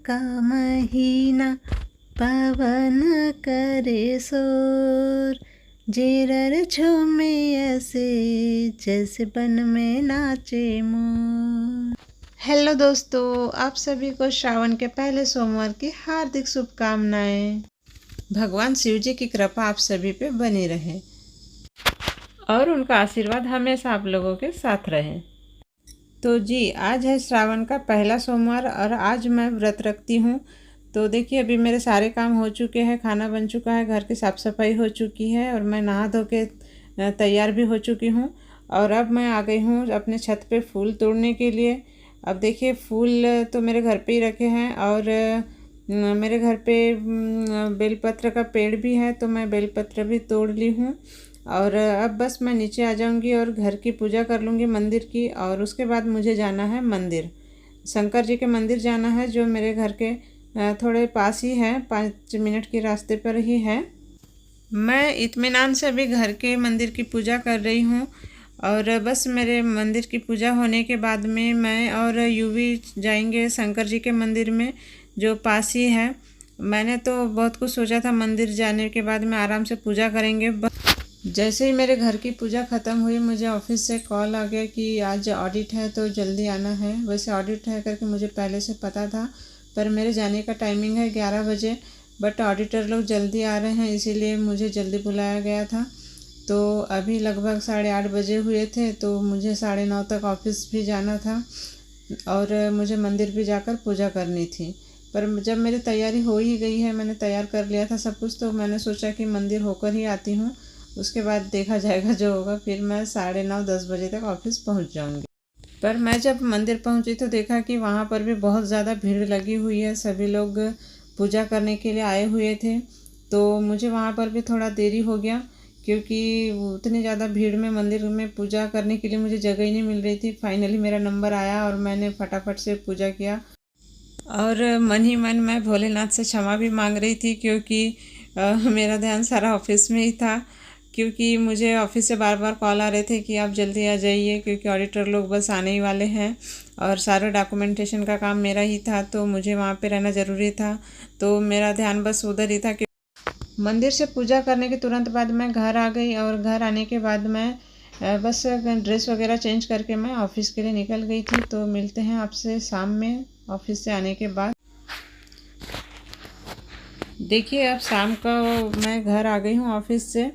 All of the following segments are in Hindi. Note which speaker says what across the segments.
Speaker 1: का महीना पवन करे शोर, जेरर झूमे ऐसे जैसे बन में नाचे मोर। हेलो दोस्तों, आप सभी को श्रावण के पहले सोमवार की हार्दिक शुभकामनाएं। भगवान शिव जी की कृपा आप सभी पे बनी रहे और उनका आशीर्वाद हमेशा आप लोगों के साथ रहे। तो जी, आज है श्रावण का पहला सोमवार और आज मैं व्रत रखती हूँ। तो देखिए, अभी मेरे सारे काम हो चुके हैं, खाना बन चुका है, घर की साफ़ सफाई हो चुकी है और मैं नहा धो के तैयार भी हो चुकी हूँ। और अब मैं आ गई हूँ अपने छत पे फूल तोड़ने के लिए। अब देखिए, फूल तो मेरे घर पे ही रखे हैं और मेरे घर पे बेलपत्र का पेड़ भी है, तो मैं बेलपत्र भी तोड़ ली हूँ। और अब बस मैं नीचे आ जाऊंगी और घर की पूजा कर लूँगी मंदिर की। और उसके बाद मुझे जाना है मंदिर, शंकर जी के मंदिर जाना है, जो मेरे घर के थोड़े पास ही है, 5 मिनट के रास्ते पर ही है। मैं इत्मीनान से अभी घर के मंदिर की पूजा कर रही हूँ और बस मेरे मंदिर की पूजा होने के बाद में मैं और यूवी जाएंगे शंकर जी के मंदिर में, जो पास ही है। मैंने तो बहुत कुछ सोचा था, मंदिर जाने के बाद में आराम से पूजा करेंगे। जैसे ही मेरे घर की पूजा ख़त्म हुई, मुझे ऑफिस से कॉल आ गया कि आज ऑडिट है तो जल्दी आना है। वैसे ऑडिट है करके मुझे पहले से पता था, पर मेरे जाने का टाइमिंग है 11 बजे, बट ऑडिटर लोग जल्दी आ रहे हैं इसीलिए मुझे जल्दी बुलाया गया था। तो अभी लगभग 8:30 बजे हुए थे, तो मुझे 9:30 तक ऑफिस भी जाना था और मुझे मंदिर भी जाकर पूजा करनी थी। पर जब मेरी तैयारी हो ही गई है, मैंने तैयार कर लिया था सब कुछ, तो मैंने सोचा कि मंदिर होकर ही आती हूँ, उसके बाद देखा जाएगा जो होगा। फिर मैं 9:30-10 बजे तक ऑफिस पहुँच जाऊँगी। पर मैं जब मंदिर पहुँची तो देखा कि वहाँ पर भी बहुत ज़्यादा भीड़ लगी हुई है, सभी लोग पूजा करने के लिए आए हुए थे। तो मुझे वहाँ पर भी थोड़ा देरी हो गया, क्योंकि उतनी ज़्यादा भीड़ में मंदिर में पूजा करने के लिए मुझे जगह ही नहीं मिल रही थी। फाइनली मेरा नंबर आया और मैंने फटाफट से पूजा किया और मन ही मन मैं भोलेनाथ से क्षमा भी मांग रही थी, क्योंकि मेरा ध्यान सारा ऑफिस में ही था। क्योंकि मुझे ऑफिस से बार बार कॉल आ रहे थे कि आप जल्दी आ जाइए, क्योंकि ऑडिटर लोग बस आने ही वाले हैं और सारा डॉक्यूमेंटेशन का काम मेरा ही था, तो मुझे वहाँ पे रहना ज़रूरी था। तो मेरा ध्यान बस उधर ही था कि मंदिर से पूजा करने के तुरंत बाद मैं घर आ गई और घर आने के बाद मैं बस ड्रेस वगैरह चेंज करके मैं ऑफिस के लिए निकल गई थी। तो मिलते हैं आपसे शाम में ऑफिस से आने के बाद। देखिए, अब शाम का मैं घर आ गई हूँ ऑफिस से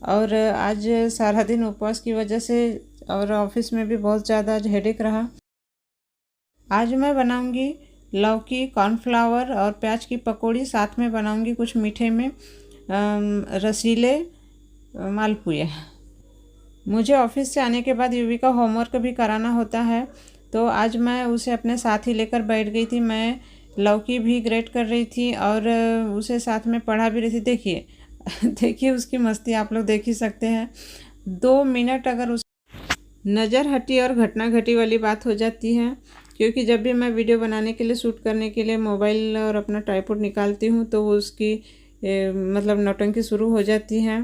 Speaker 1: और आज सारा दिन उपवास की वजह से और ऑफिस में भी बहुत ज़्यादा आज हेडेक रहा। आज मैं बनाऊंगी लौकी, कॉर्नफ्लावर और प्याज की पकौड़ी, साथ में बनाऊंगी कुछ मीठे में रसीले मालपुए। मुझे ऑफिस से आने के बाद यूवी का होमवर्क भी कराना होता है, तो आज मैं उसे अपने साथ ही लेकर बैठ गई थी। मैं लौकी भी ग्रेट कर रही थी और उसे साथ में पढ़ा भी रही थी। देखिए देखिए उसकी मस्ती आप लोग देख ही सकते हैं। 2 मिनट अगर उस नज़र हटी और घटना घटी वाली बात हो जाती है, क्योंकि जब भी मैं वीडियो बनाने के लिए शूट करने के लिए मोबाइल और अपना ट्राइपॉड निकालती हूँ तो वो उसकी मतलब नौटंकी शुरू हो जाती है।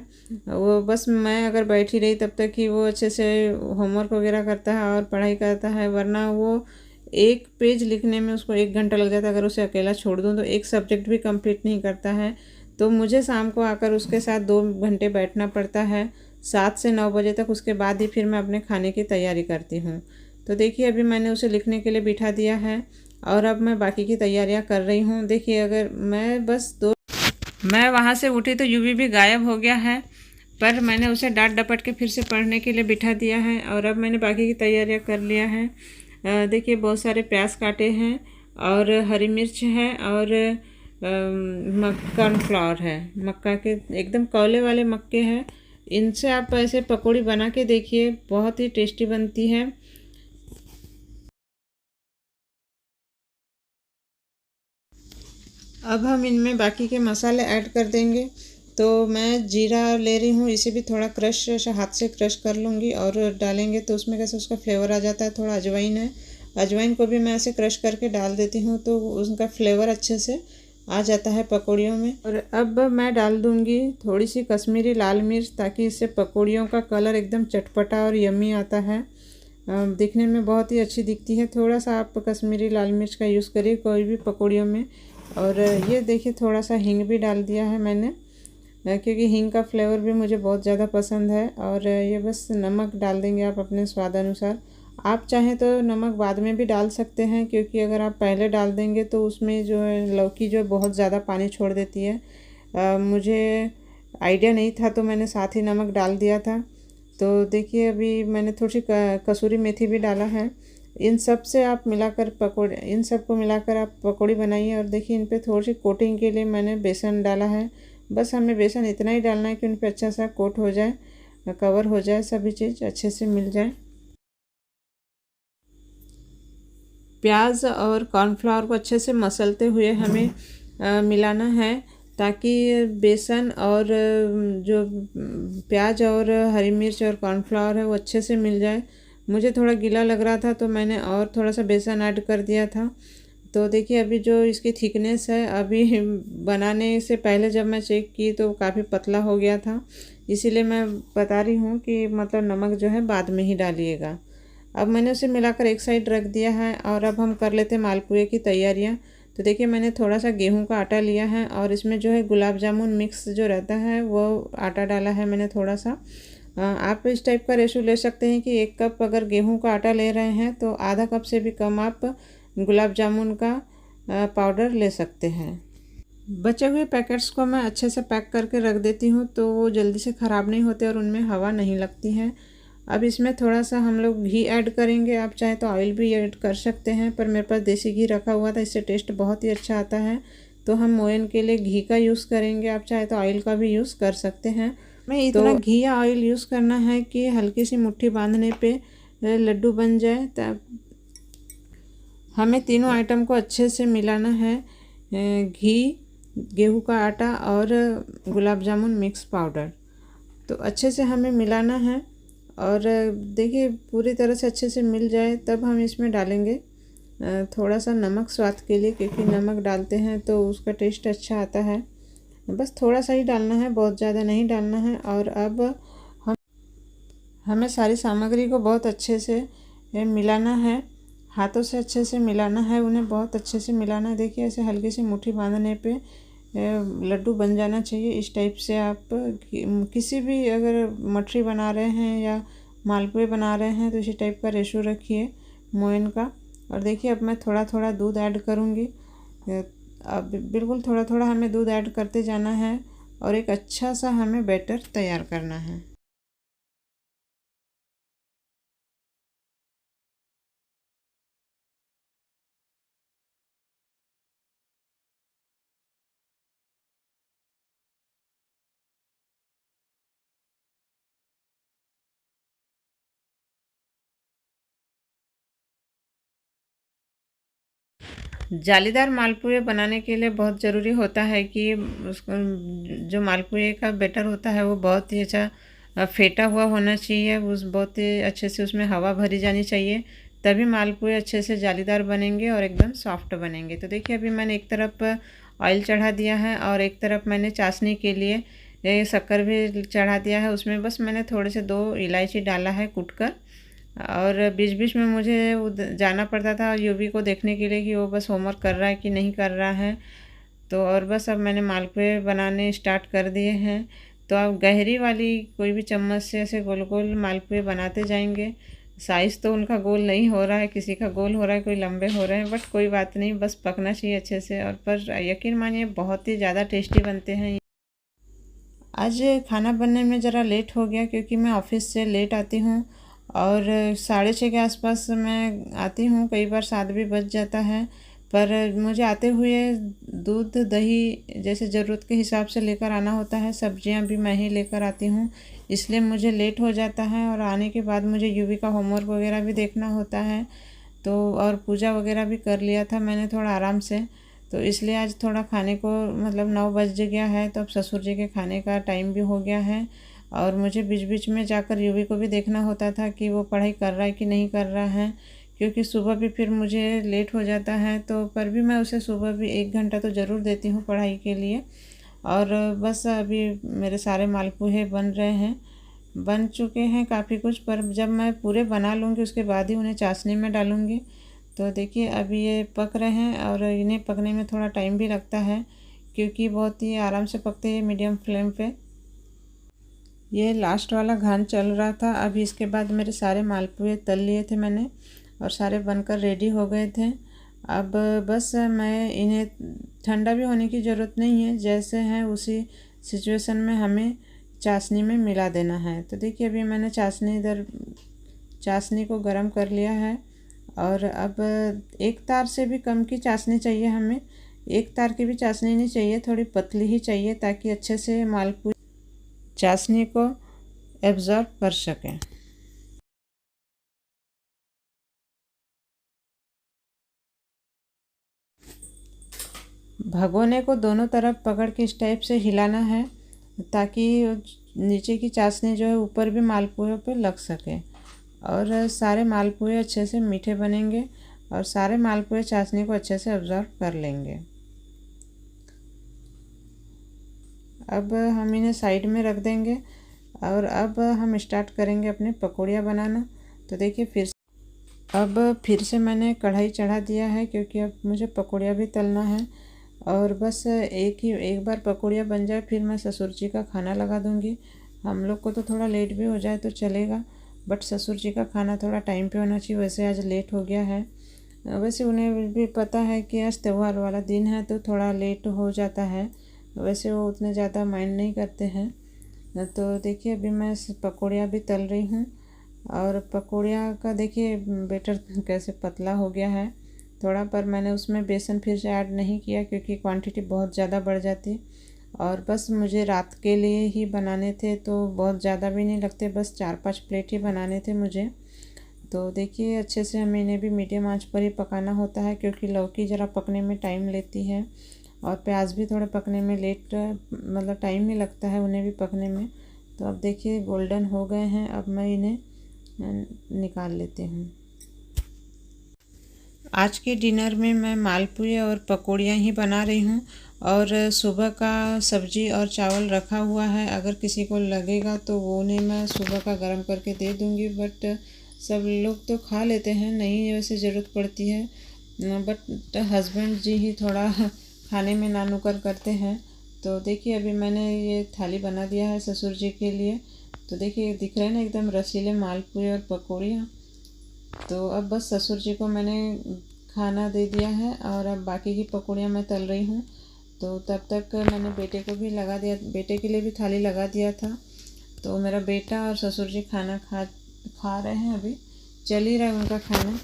Speaker 1: वो बस मैं अगर बैठी रही तब तक ही वो अच्छे से होमवर्क वगैरह करता है और पढ़ाई करता है, वरना वो एक पेज लिखने में उसको 1 घंटा लग जाता है। अगर उसे अकेला छोड़ दूँ तो एक सब्जेक्ट भी कंप्लीट नहीं करता है। तो मुझे शाम को आकर उसके साथ 2 घंटे बैठना पड़ता है, 7 से 9 बजे तक। उसके बाद ही फिर मैं अपने खाने की तैयारी करती हूँ। तो देखिए, अभी मैंने उसे लिखने के लिए बिठा दिया है और अब मैं बाकी की तैयारियाँ कर रही हूँ। देखिए, अगर मैं वहाँ से उठी तो यूवी भी गायब हो गया है, पर मैंने उसे डांट डपट के फिर से पढ़ने के लिए बिठा दिया है और अब मैंने बाकी की तैयारियाँ कर लिया है। देखिए, बहुत सारे प्याज काटे हैं और हरी मिर्च है और कॉर्नफ्लावर है, मक्का के एकदम कौले वाले मक्के हैं। इनसे आप ऐसे पकौड़ी बना के देखिए, बहुत ही टेस्टी बनती है। अब हम इनमें बाकी के मसाले ऐड कर देंगे। तो मैं जीरा ले रही हूँ, इसे भी थोड़ा क्रश हाथ से क्रश कर लूँगी और डालेंगे तो उसमें कैसे उसका फ्लेवर आ जाता है। थोड़ा अजवाइन है, अजवाइन को भी मैं ऐसे क्रश करके डाल देती हूँ तो उसका फ्लेवर अच्छे से आ जाता है पकौड़ियों में। और अब मैं डाल दूँगी थोड़ी सी कश्मीरी लाल मिर्च, ताकि इससे पकौड़ियों का कलर एकदम चटपटा और यम्मी आता है।
Speaker 2: दिखने में बहुत ही अच्छी दिखती है। थोड़ा सा आप कश्मीरी लाल मिर्च का यूज़ करिए कोई भी पकौड़ियों में। और ये देखिए थोड़ा सा हींग भी डाल दिया है मैंने, क्योंकि हींग का फ्लेवर भी मुझे बहुत ज़्यादा पसंद है। और ये बस नमक डाल देंगे आप अपने स्वाद अनुसार। आप चाहें तो नमक बाद में भी डाल सकते हैं, क्योंकि अगर आप पहले डाल देंगे तो उसमें जो है लौकी जो है बहुत ज़्यादा पानी छोड़ देती है। मुझे आइडिया नहीं था तो मैंने साथ ही नमक डाल दिया था। तो देखिए अभी मैंने थोड़ी सी कसूरी मेथी भी डाला है। इन सब से आप मिलाकर पकौड़े, इन सब को मिलाकर आप पकौड़ी बनाइए। और देखिए इन पे थोड़ी सी कोटिंग के लिए मैंने बेसन डाला है। बस हमें बेसन इतना ही डालना है कि उन पे अच्छा सा कोट हो जाए, कवर हो जाए, सभी चीज़ अच्छे से मिल जाए। प्याज और कॉर्नफ्लावर को अच्छे से मसलते हुए हमें मिलाना है, ताकि बेसन और जो प्याज और हरी मिर्च और कॉर्नफ्लावर है वो अच्छे से मिल जाए। मुझे थोड़ा गीला लग रहा था तो मैंने और थोड़ा सा बेसन ऐड कर दिया था। तो देखिए अभी जो इसकी थिकनेस है, अभी बनाने से पहले जब मैं चेक की तो काफ़ी पतला हो गया था। इसीलिए मैं बता रही हूँ कि मतलब नमक जो है बाद में ही डालिएगा। अब मैंने उसे मिलाकर एक साइड रख दिया है और अब हम कर लेते हैं मालपुए की तैयारियाँ। तो देखिए मैंने थोड़ा सा गेहूं का आटा लिया है और इसमें जो है गुलाब जामुन मिक्स जो रहता है वो आटा डाला है मैंने थोड़ा सा। आप इस टाइप का रेशो ले सकते हैं कि 1 कप अगर गेहूं का आटा ले रहे हैं तो आधा कप से भी कम आप गुलाब जामुन का पाउडर ले सकते हैं। बचे हुए पैकेट्स को मैं अच्छे से पैक करके रख देती हूँ तो वो जल्दी से ख़राब नहीं होते और उनमें हवा नहीं लगती है। अब इसमें थोड़ा सा हम लोग घी ऐड करेंगे, आप चाहे तो ऑयल भी ऐड कर सकते हैं, पर मेरे पास देसी घी रखा हुआ था, इससे टेस्ट बहुत ही अच्छा आता है। तो हम मोयन के लिए घी का यूज़ करेंगे, आप चाहे तो ऑयल का भी यूज़ कर सकते हैं। मैं इतना घी या ऑयल यूज़ करना है कि हल्की सी मुट्ठी बांधने पे लड्डू बन जाए। तब हमें तीनों आइटम को अच्छे से मिलाना है, घी, गेहूं का आटा और गुलाब जामुन मिक्स पाउडर। तो अच्छे से हमें मिलाना है और देखिए पूरी तरह से अच्छे से मिल जाए तब हम इसमें डालेंगे थोड़ा सा नमक स्वाद के लिए, क्योंकि नमक डालते हैं तो उसका टेस्ट अच्छा आता है। बस थोड़ा सा ही डालना है, बहुत ज़्यादा नहीं डालना है। और अब हमें सारी सामग्री को बहुत अच्छे से मिलाना है, हाथों से अच्छे से मिलाना है, उन्हें बहुत अच्छे से मिलाना है। देखिए ऐसे हल्की सी मुट्ठी बांधने पे लड्डू बन जाना चाहिए। इस टाइप से आप किसी भी अगर मठरी बना रहे हैं या मालपुए बना रहे हैं तो इसी टाइप का रेशो रखिए मोयन का। और देखिए अब मैं थोड़ा थोड़ा दूध ऐड करूँगी। अब बिल्कुल थोड़ा थोड़ा हमें दूध ऐड करते जाना है और एक अच्छा सा हमें बैटर तैयार करना है। जालीदार मालपुए बनाने के लिए बहुत ज़रूरी होता है कि उसको जो मालपुए का बैटर होता है वो बहुत ही अच्छा फेटा हुआ होना चाहिए, उस बहुत ही अच्छे से उसमें हवा भरी जानी चाहिए, तभी मालपुए अच्छे से जालीदार बनेंगे और एकदम सॉफ्ट बनेंगे। तो देखिए अभी मैंने एक तरफ ऑयल चढ़ा दिया है और एक तरफ मैंने चाशनी के लिए शक्कर भी चढ़ा दिया है। उसमें बस मैंने थोड़े से 2 इलायची डाला है कूट कर। और बीच बीच में मुझे जाना पड़ता था यूवी को देखने के लिए कि वो बस होमवर्क कर रहा है कि नहीं कर रहा है। तो और बस अब मैंने मालपुए बनाने स्टार्ट कर दिए हैं। तो आप गहरी वाली कोई भी चम्मच से ऐसे गोल गोल मालपुए बनाते जाएंगे। साइज़ तो उनका गोल नहीं हो रहा है, किसी का गोल हो रहा है, कोई लंबे हो रहे हैं, बट कोई बात नहीं, बस पकना चाहिए अच्छे से। और पर यकीन मानिए बहुत ही ज़्यादा टेस्टी बनते हैं। आज खाना बनने में ज़रा लेट हो गया क्योंकि मैं ऑफ़िस से लेट आती हूँ और 6:30 के आसपास मैं आती हूँ, कई बार 7 भी बज जाता है। पर मुझे आते हुए दूध दही जैसे ज़रूरत के हिसाब से लेकर आना होता है, सब्जियां भी मैं ही लेकर आती हूँ, इसलिए मुझे लेट हो जाता है। और आने के बाद मुझे यूवी का होमवर्क वगैरह भी देखना होता है। तो और पूजा वगैरह भी कर लिया था मैंने थोड़ा आराम से, तो इसलिए आज थोड़ा खाने को मतलब 9 बज गया है। तो अब ससुर जी के खाने का टाइम भी हो गया है और मुझे बीच बीच में जाकर यूवी को भी देखना होता था कि वो पढ़ाई कर रहा है कि नहीं कर रहा है, क्योंकि सुबह भी फिर मुझे लेट हो जाता है। तो पर भी मैं उसे सुबह भी 1 घंटा तो ज़रूर देती हूँ पढ़ाई के लिए। और बस अभी मेरे सारे मालपुए बन रहे हैं। बन चुके हैं काफ़ी कुछ, पर जब मैं पूरे बना लूँगी उसके बाद ही उन्हें चाशनी में डालूँगी। तो देखिए अभी ये पक रहे हैं और इन्हें पकने में थोड़ा टाइम भी लगता है क्योंकि बहुत ही आराम से पकते हैं मीडियम फ्लेम पे। ये लास्ट वाला घान चल रहा था। अभी इसके बाद मेरे सारे मालपुए तल लिए थे मैंने और सारे बनकर रेडी हो गए थे। अब बस मैं इन्हें ठंडा भी होने की ज़रूरत नहीं है, जैसे हैं उसी सिचुएशन में हमें चाशनी में मिला देना है। तो देखिए अभी मैंने चाशनी को गरम कर लिया है और अब एक तार से भी कम की चाशनी चाहिए हमें। एक तार की भी चाशनी नहीं चाहिए, थोड़ी पतली ही चाहिए ताकि अच्छे से मालपुए चाशनी को एब्जॉर्ब कर सकें। भगोने को दोनों तरफ पकड़ के इस टाइप से हिलाना है ताकि नीचे की चाशनी जो है ऊपर भी मालपुए पे लग सके और सारे मालपुए अच्छे से मीठे बनेंगे और सारे मालपुए चाशनी को अच्छे से एब्जॉर्ब कर लेंगे। अब हम इन्हें साइड में रख देंगे और अब हम स्टार्ट करेंगे अपने पकौड़ियाँ बनाना। तो देखिए फिर से मैंने कढ़ाई चढ़ा दिया है क्योंकि अब मुझे पकौड़ियाँ भी तलना है और बस एक बार पकौड़ियाँ बन जाए फिर मैं ससुर जी का खाना लगा दूँगी। हम लोग को तो थोड़ा लेट भी हो जाए तो चलेगा, बट ससुर जी का खाना थोड़ा टाइम पे होना चाहिए। वैसे आज लेट हो गया है, वैसे उन्हें भी पता है कि आज त्यौहार वाला दिन है तो थोड़ा लेट हो जाता है। वैसे वो उतने ज़्यादा माइंड नहीं करते हैं। तो देखिए अभी मैं पकौड़ियाँ भी तल रही हूँ और पकौड़ियाँ का देखिए बैटर कैसे पतला हो गया है थोड़ा, पर मैंने उसमें बेसन फिर से ऐड नहीं किया क्योंकि क्वांटिटी बहुत ज़्यादा बढ़ जाती और बस मुझे रात के लिए ही बनाने थे तो बहुत ज़्यादा भी नहीं लगते, बस 4-5 प्लेट ही बनाने थे मुझे। तो देखिए अच्छे से हमें इन्हें भी मीडियम आंच पर ही पकाना होता है क्योंकि लौकी ज़रा पकने में टाइम लेती है और प्याज भी थोड़े पकने में मतलब टाइम ही लगता है उन्हें भी पकने में। तो अब देखिए गोल्डन हो गए हैं, अब मैं इन्हें निकाल लेती हूँ। आज के डिनर में मैं मालपुए और पकौड़ियाँ ही बना रही हूँ और सुबह का सब्जी और चावल रखा हुआ है। अगर किसी को लगेगा तो वो उन्हें मैं सुबह का गर्म करके दे दूँगी, बट सब लोग तो खा लेते हैं, नहीं वैसे ज़रूरत पड़ती है, बट हस्बैंड जी ही थोड़ा खाने में नानुकर करते हैं। तो देखिए अभी मैंने ये थाली बना दिया है ससुर जी के लिए। तो देखिए दिख रहे हैं ना एकदम रसीले मालपुए और पकौड़ियाँ। तो अब बस ससुर जी को मैंने खाना दे दिया है और अब बाकी की पकौड़ियाँ मैं तल रही हूँ। तो तब तक मैंने बेटे को भी लगा दिया, बेटे के लिए भी थाली लगा दिया था। तो मेरा बेटा और ससुर जी खाना खा रहे हैं, अभी चल ही रहा है उनका खाना।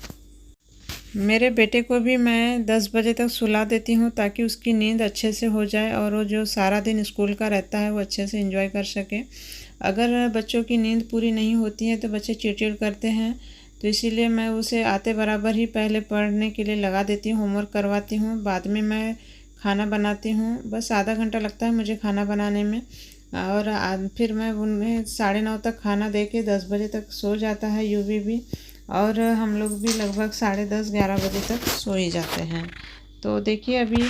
Speaker 2: मेरे बेटे को भी मैं 10 बजे तक सुला देती हूँ ताकि उसकी नींद अच्छे से हो जाए और वो जो सारा दिन स्कूल का रहता है वो अच्छे से एंजॉय कर सके। अगर बच्चों की नींद पूरी नहीं होती है तो बच्चे चिड़चिड़ करते हैं, तो इसीलिए मैं उसे आते बराबर ही पहले पढ़ने के लिए लगा देती हूँ, होमवर्क करवाती हूँ, बाद में मैं खाना बनाती हूँ। बस आधा घंटा लगता है मुझे खाना बनाने में और फिर मैं उन्हें 9:30 तक खाना दे के 10 बजे तक सो जाता है यूवी भी, और हम लोग भी लगभग 10:30-11 बजे तक सो ही जाते हैं। तो देखिए अभी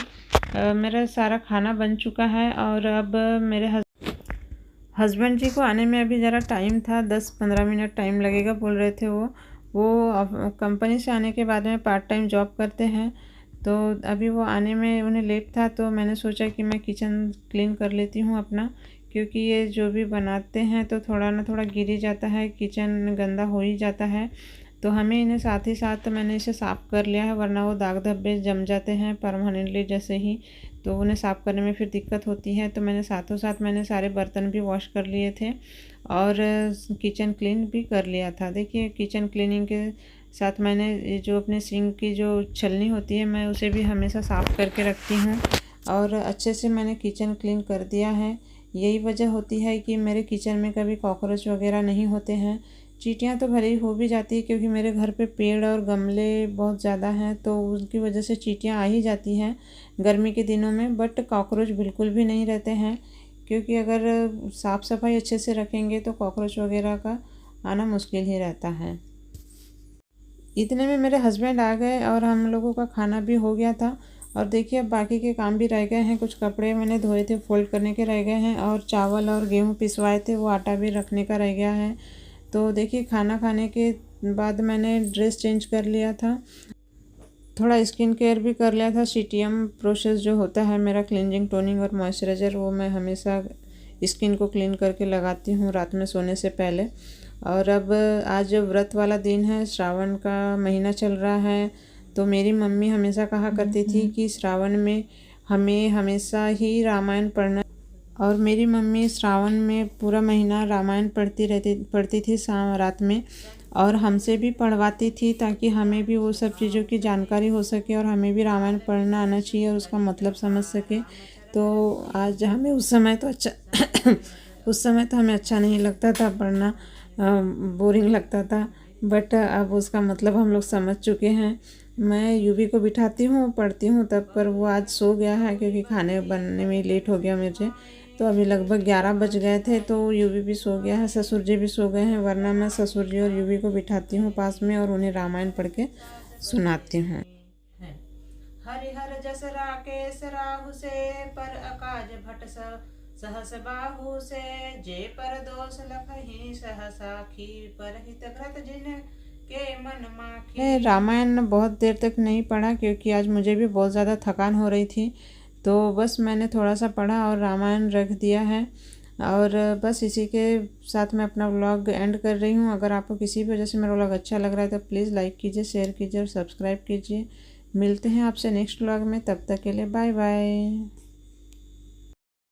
Speaker 2: मेरा सारा खाना बन चुका है और अब मेरे हस्बैंड जी को आने में अभी ज़रा टाइम था, 10-15 मिनट टाइम लगेगा बोल रहे थे। वो कंपनी से आने के बाद में पार्ट टाइम जॉब करते हैं, तो अभी वो आने में उन्हें लेट था। तो मैंने सोचा कि मैं किचन क्लीन कर लेती हूँ अपना, क्योंकि ये जो भी बनाते हैं तो थोड़ा ना थोड़ा गिर ही जाता है, किचन गंदा हो ही जाता है। तो हमें इन्हें साथ ही साथ मैंने इसे साफ़ कर लिया है, वरना वो दाग धब्बे जम जाते हैं परमानेंटली जैसे ही, तो उन्हें साफ़ करने में फिर दिक्कत होती है। तो मैंने साथों साथ मैंने सारे बर्तन भी वॉश कर लिए थे और किचन क्लीन भी कर लिया था। देखिए किचन क्लीनिंग के साथ मैंने जो अपने सिंक की जो छलनी होती है मैं उसे भी हमेशा साफ़ करके रखती हूँ और अच्छे से मैंने किचन क्लीन कर दिया है। यही वजह होती है कि मेरे किचन में कभी कॉकरोच वगैरह नहीं होते हैं। चींटियाँ तो भले ही हो भी जाती है क्योंकि मेरे घर पे पेड़ और गमले बहुत ज़्यादा हैं, तो उनकी वजह से चींटियाँ आ ही जाती हैं गर्मी के दिनों में, बट कॉकरोच बिल्कुल भी नहीं रहते हैं, क्योंकि अगर साफ़ सफाई अच्छे से रखेंगे तो कॉकरोच वगैरह का आना मुश्किल ही रहता है। इतने में मेरे हस्बैंड आ गए और हम लोगों का खाना भी हो गया था और देखिए अब बाकी के काम भी रह गए हैं, कुछ कपड़े मैंने धोए थे फोल्ड करने के रह गए हैं, और चावल और गेहूँ पिसवाए थे वो आटा भी रखने का रह गया है। तो देखिए खाना खाने के बाद मैंने ड्रेस चेंज कर लिया था, थोड़ा स्किन केयर भी कर लिया था। सीटीएम प्रोसेस जो होता है मेरा, क्लिनजिंग, टोनिंग और मॉइस्चराइज़र, वो मैं हमेशा स्किन को क्लीन करके लगाती हूँ रात में सोने से पहले। और अब आज व्रत वाला दिन है, श्रावण का महीना चल रहा है। तो मेरी मम्मी हमेशा कहा करती थी कि श्रावण में हमें हमेशा ही रामायण पढ़ना, और मेरी मम्मी श्रावण में पूरा महीना रामायण पढ़ती थी शाम रात में, और हमसे भी पढ़वाती थी ताकि हमें भी वो सब चीज़ों की जानकारी हो सके और हमें भी रामायण पढ़ना आना चाहिए और उसका मतलब समझ सके। तो आज हमें उस समय तो अच्छा उस समय तो हमें अच्छा नहीं लगता था पढ़ना, बोरिंग लगता था, बट अब उसका मतलब हम लोग समझ चुके हैं। मैं यूवी को बिठाती हूँ, पढ़ती हूँ तब, पर वो आज सो गया है क्योंकि खाने बनने में लेट हो गया मुझे। तो अभी लगभग 11 बज गए थे, तो यूवी भी सो गया है, ससुर जी भी सो गए हैं, वरना मैं ससुर जी और यूवी को बिठाती हूँ पास में और उन्हें रामायण पढ़ के सुनाती हूँ। हरिहर जस राकेश राहु से, पर अकाज भट सहस बाहु से, जे पर दोष लखहि सहसाखी, पर हित घ्रत जिन के मन माखी। रामायण बहुत देर तक नहीं पढ़ा क्योंकि आज मुझे भी बहुत ज़्यादा थकान हो रही थी, तो बस मैंने थोड़ा सा पढ़ा और रामायण रख दिया है। और बस इसी के साथ मैं अपना व्लॉग एंड कर रही हूँ। अगर आपको किसी भी वजह से मेरा व्लॉग अच्छा लग रहा है तो प्लीज़ लाइक कीजिए, शेयर कीजिए और सब्सक्राइब कीजिए। मिलते हैं आपसे नेक्स्ट व्लॉग में, तब तक के लिए बाय बाय।